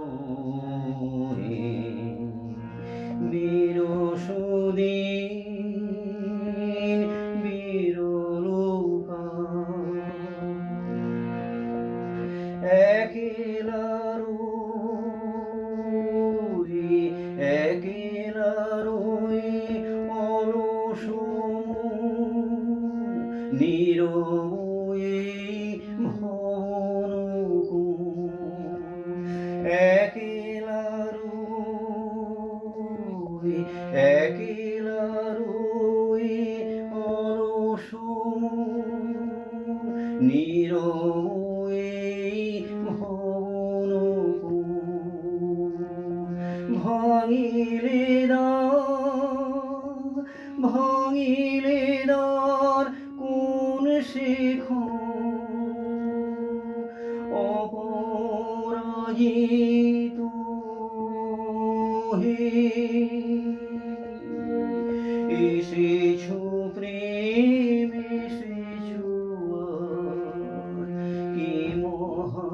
মহাসমারোহে বিরসুদিন বিরলুকা একলা রই অলস নীরবে ভবনকুল একলা রই অলস নীরবে ভবনকুল ভাঙিলে দ্বার কোন শিখন অপরাজিত হে এসেছো প্রেম এসেছো কি মহা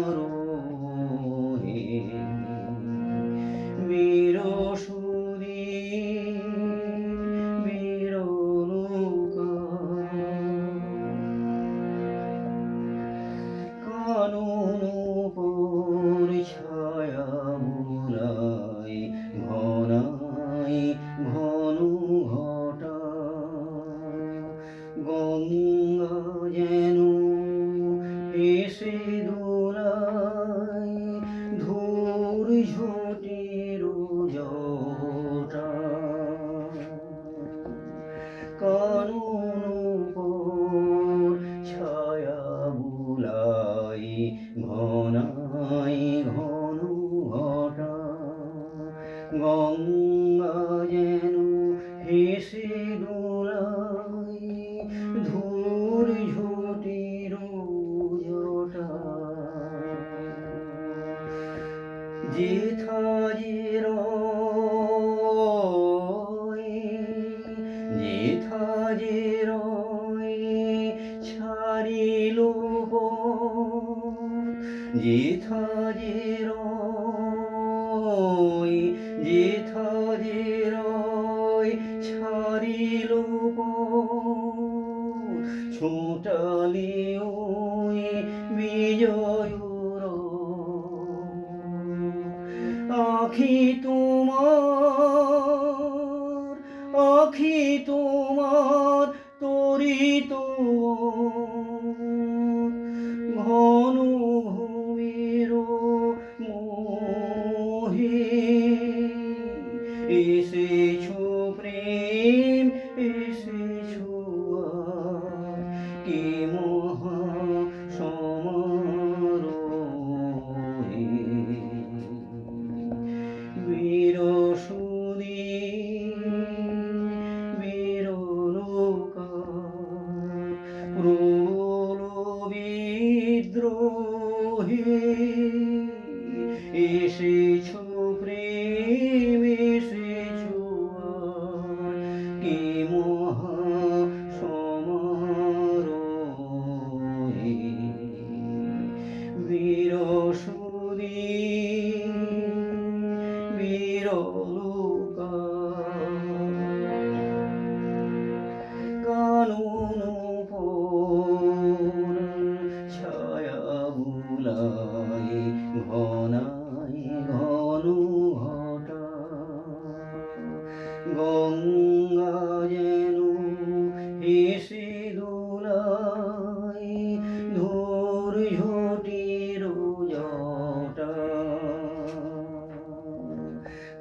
সমারোহে বিরসুদিন বিরলুকা কানন উপর ছায়া বুলায় ঘনায় ঘন ঘটা গঙ্গা যেন এসে দোলায় ধূর ঝটির জটা কানন উপর ছায়া বুলায় ঘনায় ঘন ঘটা গঙ্গা যেন হেসে দোলায় ধূর ঝটির জটা যেথা যে রয় ছাড়িল যেথা যে রয় ছাড়িল ছোটালি ওই বিজয় আখি তোমার তরিত ঘন ভূমির মোহে এসেছো প্রেম এসেছো কি মহা সমারোহে বিরসুদিন বিরলুকা প্রবল বিদ্রোহে এসেছো প্রেম এসেছো কি মহা সমারোহে বিরসুদিন বিরলুকা কানন উপর ছায়া বুলায় ঘনায় ঘন ঘটা গঙ্গা যেন হেসে দোলায় ধূর ঝটির জটা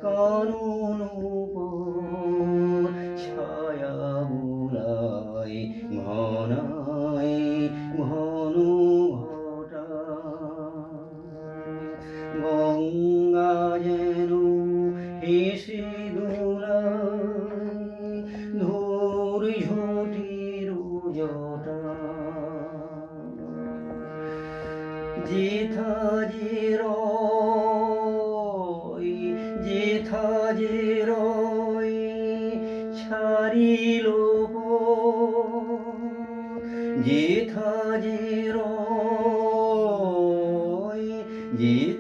কানন উপর ছায়া বুলায় ঘনায় ঘন ঘটা গঙ্গা যেন হেসে দোলায় ধূর ঝটির জটা যেথা যে রয় ছাড়িল যেথা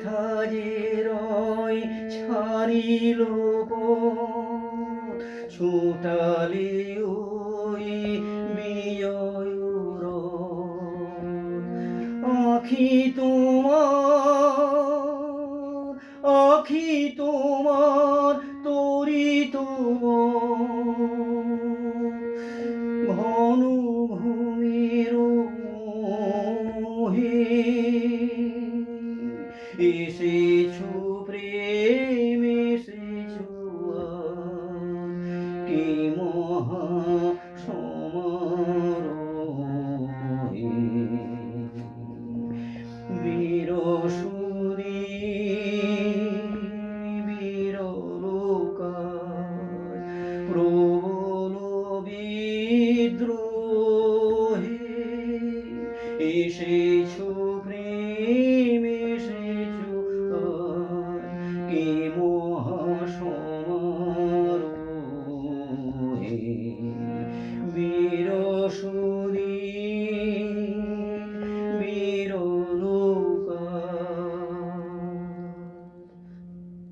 যেথাজিরয় ছাড়িল ছুটালি ওই বিজয়ুর আখি তোমার তরিত ঘন ভূমির মোহে এসেছো প্রেম এসেছো কি মহা সমারোহে বীরসুরি বীরলোকায় প্রবল বিদ্রোহে এসেছো প্রেম এসেছো কি